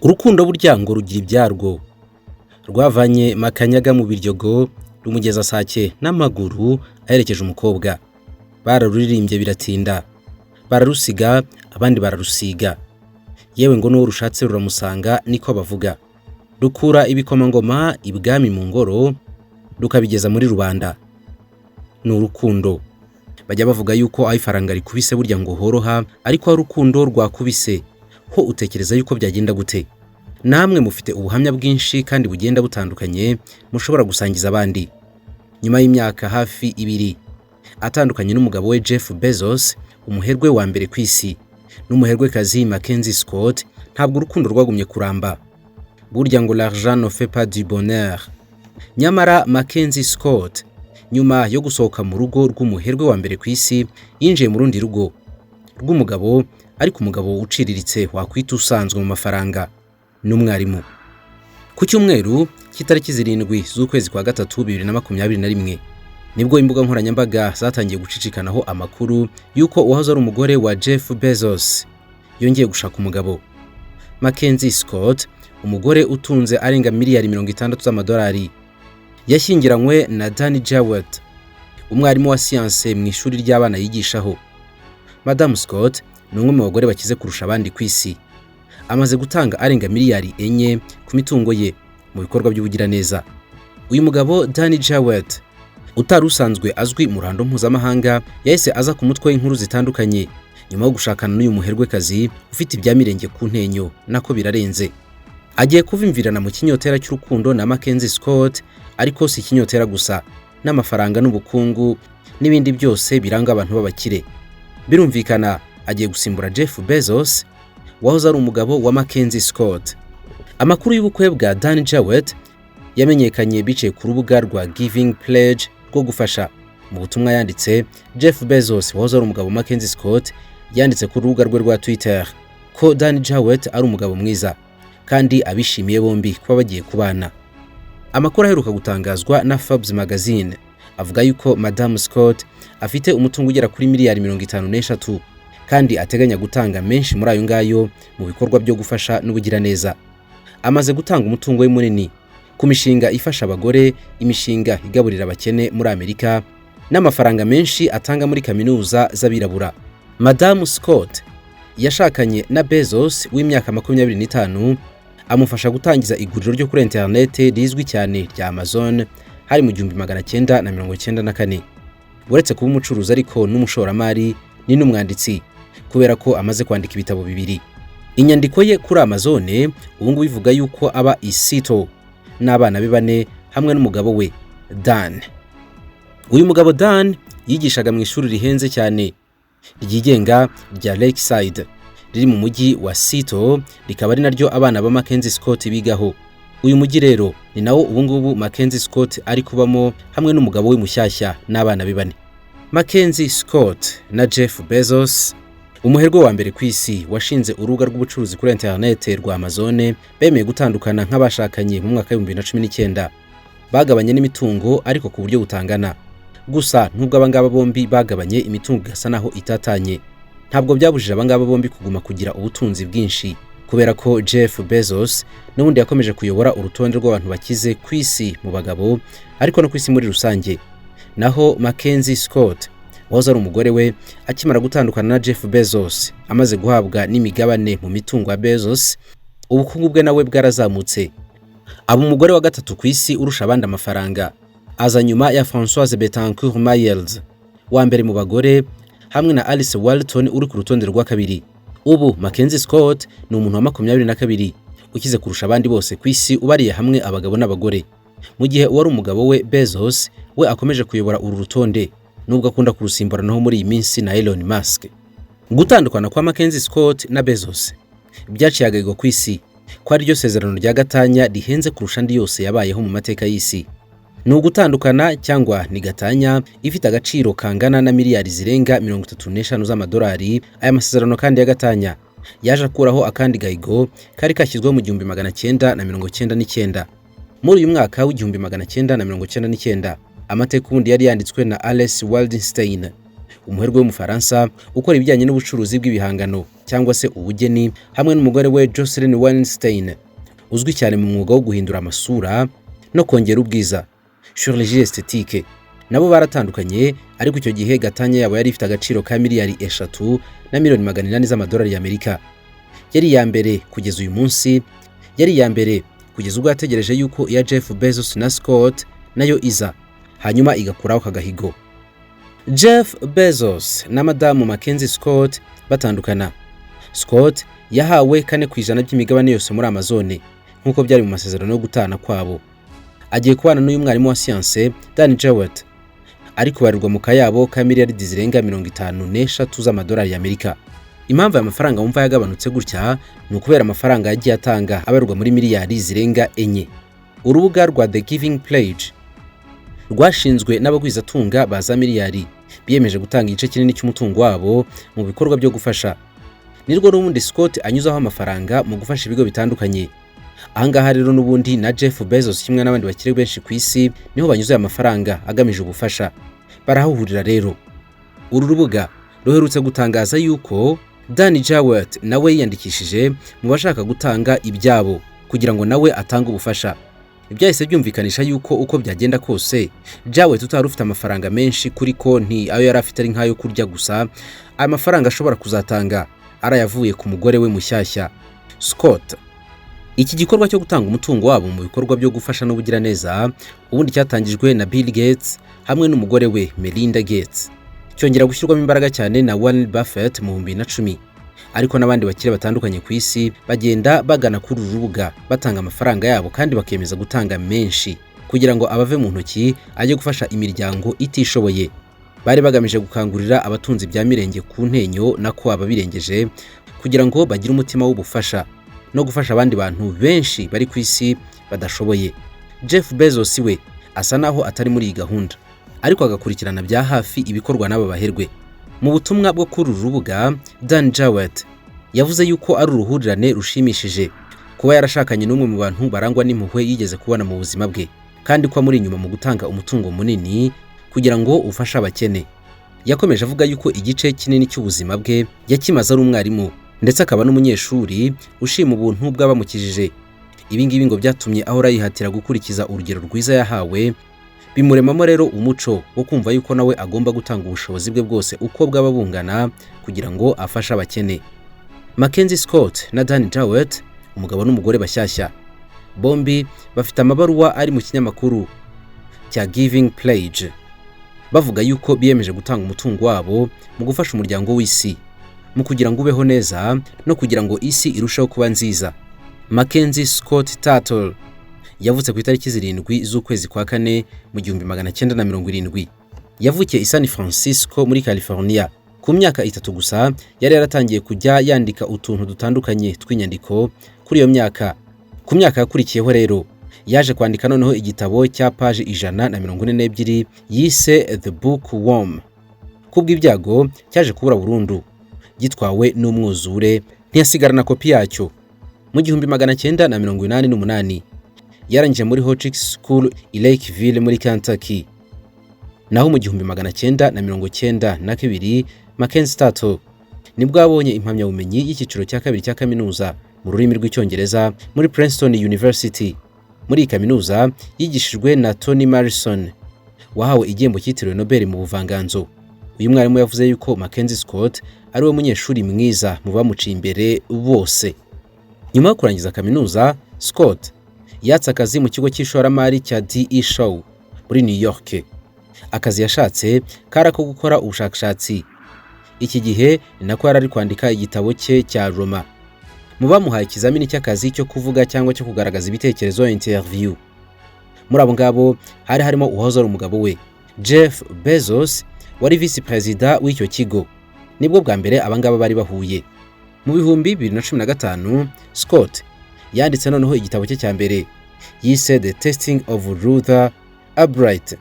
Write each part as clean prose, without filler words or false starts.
Urukundo burya ngo rugira ibyarwo. Rwavanye Makanyaga mu Biryogo rumugeza Sake n'amaguru aherekeje umukobwa. Bararuririmbye biratinda. Bararusiga abandi bararusiga. Yewe ngo n'uwo rushatse ruramusanga niko bavuga. Rukura ibikomangoma ibwami mu ngoro rukabigeza muri rubanda. Ni urukundo. Bajya bavuga yuko aho ifaranga rikubise burya ngo horoha, ariko urukundo rwakubise ho utekereza yuko byagenda gute? Namwe mufite ubuhamya bwinshi kandi bugenda butandukanye mushobora gusangiza abandi. Nyuma y'imyaka hafi 2 atandukanye n'umugabo we Jeff Bezos, umuherwe wa mbere ku isi, n'umuherwekazi Mackenzie Scott, ntabwo urukundo rwagumye kuramba. Burya ngo l'argent ne fait pas du bonheur. Nyamara Mackenzie Scott nyuma yo gusohoka mu rugo rw'umuherwe wa mbere ku isi, yinjiye mu rundi rugo rw'umugabo, ariko umugabo uciriritse wakwita usanzwe mu mafaranga, n'umwarimu. Ku cyumweru cy'itariki 7 z'ukwezi kwa 3 2021 nibwo imbuga nkoranyambaga zatangiye gucicikanaho amakuru yuko uwahoze ari umugore wa Jeff Bezos yongeye gushaka umugabo. Mackenzie Scott, umugore utunze arenga miliyari 60 z'amadolari, yashyingiranywe na Danny Jewett, umwarimu wa siyanse mu ishuri ry'abana yigishaho. Madame Scott ni umwe mu bagore bakize kurusha abandi ku isi. Amaze gutanga arenga miliyari 4 ku mitungo ye mu bikorwa by'ubugiraneza. Uyu mugabo Danny Jewett utari usanzwe azwi mu ruhando mpuzamahanga yahise aza ku mutwe w'inkuru zitandukanye nyuma yo gushakana n'uyu muherwekazi ufite ibyamirenge ku ntenyo, nako birarenze. Agiye kuvimvirana mu kinyotera cy'urukundo na Mackenzie Scott, ariko si kinyotera gusa, n'amafaranga n'ubukungu n'ibindi byose biranga abantu b'abakire. Birumvikana agiye gusimbura Jeff Bezos wahoze ari umugabo wa Mackenzie Scott. Amakuru y'ubukwe bwa Danny Jewett yamenyekanye biciye ku rubuga rwa Giving Pledge rwo gufasha. Mu butumwa yanditse, Jeff Bezos wahoze ari umugabo Mackenzie Scott yanditse ku rubuga rwe rwa Twitter ko Danny Jewett ari umugabo mwiza kandi abishimiye bombi kuba bagiye kubana. Amakuru aheruka gutangazwa na Forbes magazine avuga yuko Madame Scott afite umutungo ugera kuri miliyari 53 kandi ateganya gutanga menshi muri ayo ngayo mu bikorwa byo gufasha n'ubugiraneza. Amaze gutanga umutungo we munini ku mishinga ifasha abagore, imishinga igaburira abakene muri Amerika, n'amafaranga menshi atanga muri kaminuza z'abirabura. Madame Scott yashakanye na Bezos w'imyaka 25, amufasha gutangiza iguriro ryo kuri internet rizwi cyane rya Amazon hari mu 1994. Uretse kuba umucuruzi ariko n'umushoramari ni n'umwanditsi, kubera ko amaze kwandika ibitabo 2. Inyandiko ye kuri Amazon ubu ngubu bivuga yuko aba isito n'abana be 4 hamwe n'umugabo we Dan. Uyu mugabo Dan yigishaga mu ishuri rihenze cyane ryigenga rya Lakeside riri mu mujyi wa Seattle, rikaba ari naryo abana ba Mackenzie Scott bigaho. Uyu mujyi rero ni nawo ubu ngubu Mackenzie Scott ari kubamo hamwe n'umugabo we mushyashya n'abana be 4. Mackenzie Scott na Jeff Bezos, umuherwe wa mbere ku isi washinze urubuga rw'ubucuruzi kuri internet rwa Amazon, bemeye gutandukana nk'abashakanye mu mwaka wa 2019. Bagabanye n'imitungo ariko ku buryo butangana. Gusa nubwo abangaba bombi bagabanye imitungo gasa naho itatanye, ntabwo byabujije abangaba bombi kuguma kugira ubutunzi bwinshi, kubera ko Jeff Bezos n'ubundi yakomeje kuyobora urutonde rw'abantu bakize ku isi mu bagabo ariko no ku isi muri rusange. Naho Mackenzie Scott wahoze ari umugore we akimara gutandukana na Jeff Bezos, amaze guhabwa n'imigabane mu mitungo ya Bezos, ubukungu bwe nawe bwarazamutse. Aba umugore wa 3 ku isi urusha abandi amafaranga, aza nyuma ya Françoise Bettencourt Mayels wa mbere mu bagore, hamwe na Alice Walton uri ku rutonde rwa 2. Ubu Mackenzie Scott ni umuntu wa 22 ukize kurusha abandi bose ku isi ubariye hamwe abagabo n'abagore, mu gihe uwari umugabo we Bezos we akomeje kuyobora uru rutonde, nubwo akunda kurusimbura naho muri iyi minsi na Elon Musk. Gutandukana kwa Mackenzie Scott na Bezos byaciye agahigo ku isi ko ari ryo sezerano rya gatanya rihenze kurusha andi yose yabayeho mu mateka y'isi. Ni ugutandukana cyangwa ni gatanya ifite agaciro kangana na miliyari zirenga 35 z'amadolari. Aya masezerano kandi ya gatanya yaje akuraho akandi gahigo kari kashyizweho mu 1999. Muri uyu mwaka wa 1999 amateka ubundi yari yanditswe na Alice Waldenstein, umuherwe w'umufaransa ukora ibijyanye n'ubucuruzi bw'ibihangano cyangwa se ubugeni, hamwe n'umugore we Jocelyn Weinstein uzwi cyane mu mwuga wo guhindura amasura no kongera ubwiza, chirurgie esthétique. Nabo baratandukanye, ariko icyo gihe gatanya yabo yari ifite agaciro ka miliyari 3 na miliyoni 800 z'amadolari y'Amerika. Yari ya mbere kugeza uyu munsi, yari ya mbere kugeza ubwo yategereje yuko iya Jeff Bezos na Scott nayo iza, hanyuma igakuraho kagahigo. Jeff Bezos na Madamu Mackenzie Scott batandukana. Scott yahawe 4% by'imigabane yose muri Amazon nk'uko byari mu masezerano yo gutana kwabo. Agiye kubana n'uyu mwarimu wa science Dan Jewett, ariko barirwa mu kayabo ka miliyari zirenga 54 z'amadolari y'Amerika. Impamvu y'amafaranga wumva yagabanutse gutya ni ukubera amafaranga yagiye atanga abarwa muri miliyari zirenga 4. Urubuga rwa The Giving Pledge rwashinzwe n'abagwizatunga baza miliyari biyemeje gutanga igice kinini cy'umutungo wabo mu bikorwa byo gufasha. Nirwo n'ubundi Scott anyuzaho amafaranga mu gufasha ibigo bitandukanye. Ahangaha rero n'ubundi na Jeff Bezos kimwe n'abandi bakire benshi ku isi niho banyuze amafaranga agamije ubufasha. Barahurira rero. Uru rubuga ruherutse gutangaza yuko Dan Jewett nawe yiyandikishije mu bashaka gutanga ibyabo kugira ngo nawe atange ubufasha. Ibyahise byumvikanisha yuko uko byagenda kose Jewett utari ufite amafaranga menshi kuri konti, ayo yari afite ari nkayo kurya gusa, amafaranga ashobora kuzatanga arayavuye ku mugore we mushyashya Scott. Iki gikorwa cyo gutanga umutungo wabo mu bikorwa byo gufasha n'ubugira neza ubundi cyatangijwe na Bill Gates hamwe n'umugore we Melinda Gates, cyongera gushyirwamo imbaraga cyane na Warren Buffett mu 2010. Ariko n'abandi bakire batandukanye ku isi bagenda bagana kuri uru rubuga batanga amafaranga yabo kandi bakemeza gutanga menshi kugira ngo abave mu ntoki ajye gufasha imiryango itishoboye. Bari bagamije gukangurira abatunzi bya mirenge ku ntenyo nako ababirengeje kugira ngo bagire umutima w'ubufasha no gufasha abandi bantu benshi bari ku isi badashoboye. Jeff Bezos we asa naho atari muri iyi gahunda, ariko agakurikirana bya hafi ibikorwa n'aba baherwe. Mu butumwa bwo kuri uru rubuga, Dan Jewett yavuze yuko ari uruhurirane rushimishije kuba yarashakanye n'umwe mu bantu barangwa n'impuhwe yigeze kubona mu buzima bwe, kandi ko muri inyuma mu gutanga umutungo munini kugira ngo ufashe abakene. Yakomeje avuga yuko igice kinini cy'ubuzima bwe yakimaze ari umwarimu ndetse akaba n'umunyeshuri ushima ubuntu bw'abamukijije. Ibi ngibi ngo byatumye ahora yihatira gukurikiza urugero rwiza yahawe, bimuremamo rero umuco wo kumva yuko nawe agomba gutanga ubushobozi bwe bwose uko bwaba bungana kugira ngo afashe abakene. Mackenzie Scott na Dan Jewett, umugabo n'umugore bashyashya, bombi bafite amabaruwa ari mu kinyamakuru cya Giving Pledge bavuga yuko biyemeje gutanga umutungo wabo mu gufasha umuryango w'isi mu kugira ngo ubeho neza no kugira ngo isi irusheho kuba nziza. Mackenzie Scott Tuttle yavutse ku itariki 7 z'ukwezi kwa 4 mu 1970. Yavukiye i San Francisco muri California. Ku myaka 3 gusa yari yaratangiye kujya yandika utuntu dutandukanye tw'inyandiko. Kuri iyo myaka, ku myaka yakurikiyeho rero yaje kwandika noneho igitabo cya page 142 yise The Bookworm. Kubw'ibyago cyaje kubura burundu, gitwawe n'umwuzure, ntiyasigarana kopi yacyo. Mu 1988 yarangije muri Hotchkiss School i Lakeville muri Kentucky. Naho mu 1992 Mackenzie Tuttle nibwo abonye impamyabumenyi y'icyiciro cya 2 cya kaminuza mu rurimi rw'icyongereza muri Princeton University. Muri kaminuza yigishijwe na Toni Morrison wahawe igihembo cyitiriwe Nobel mu buvanganzo. Uyu mwarimu yavuze yuko Mackenzie Scott ari we munyeshuri mwiza mu bamuciye imbere bose. Nyuma yo kurangiza kaminuza, Scott yatse akazi mu kigo cy'ishoramari cya D.E. Shaw muri New York. Akazi yashatse kara ko gukora ubushakashatsi. Iki gihe ni nako yari ari kwandika igitabo cye cya Roma. Mu bamuhaye ikizamini cy'akazi cyo kuvuga cyangwa cyo kugaragaza ibitekerezo interview. Muri abo ngabo hari harimo uwahoze ari umugabo we Jeff Bezos wari vice president w'icyo kigo. Nibwo bwa mbere abangaba bari bahuye. Mu 2015 Scott yanditse noneho igitabo cye cya mbere yise The Testing of Luther Albright.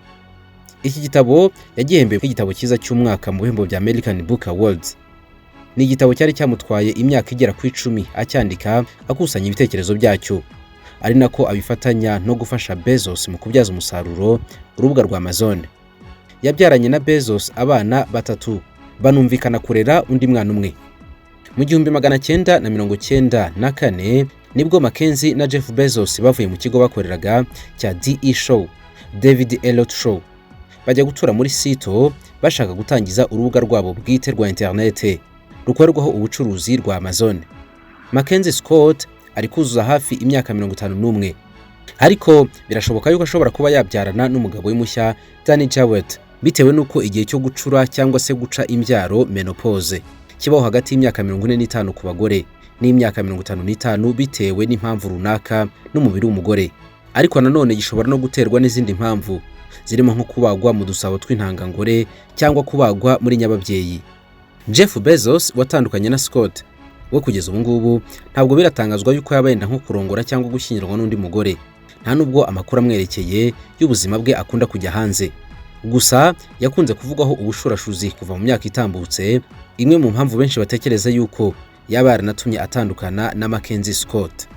Iki gitabo yagihembeye nk'igitabo cyiza cy'umwaka mu bihembo bya American Book Awards. Ni igitabo cyari cyamutwaye imyaka igera ku 10 acyandika akusanya ibitekerezo byacyo, ari nako abifatanya no gufasha Bezos mu kubyaza umusaruro urubuga rwa Amazon. Yabyaranye na Bezos abana 3 banumvikana kurera undi mwana umwe. Mu 1994 nibwo Mackenzie na Jeff Bezos bavuye mu kigo bakoreraga cya DE Show, David Elliott Show, bajya gutura muri Seattle bashaka gutangiza urubuga rwabo bwite rwa internet rukorerwaho ubucuruzi rwa Amazon. Mackenzie Scott ari kuzuza hafi imyaka 51, ariko birashoboka yuko ashobora kuba yabyarana n'umugabo w'umushya Danny Jawet, bitewe nuko igihe cyo gucura cyangwa se guca imbyaro menopause kibaho hagati y'imyaka 45 ku bagore n'imyaka 55 bitewe n'impamvu runaka n'umubiri w'umugore, ariko nanone gishobora no guterwa n'izindi mpamvu zirimo nko kubagwa mu dusabo tw'intangangore cyangwa kubagwa muri nyababyeyi. Jeff Bezos watandukanye na Scott we kugeza ubu ngubu ntabwo biratangazwa yuko yabayenda nko kurongora cyangwa gushyingirwa n'undi mugore, nta nubwo amakuru amwerekeye y'ubuzima bwe akunda kujya hanze. Gusa yakunze kuvugwaho ubushurashuzi kuva mu myaka itambutse, imwe mu mpamvu benshi batekereza yuko yaba yaranatumye atandukana na Mackenzie Scott.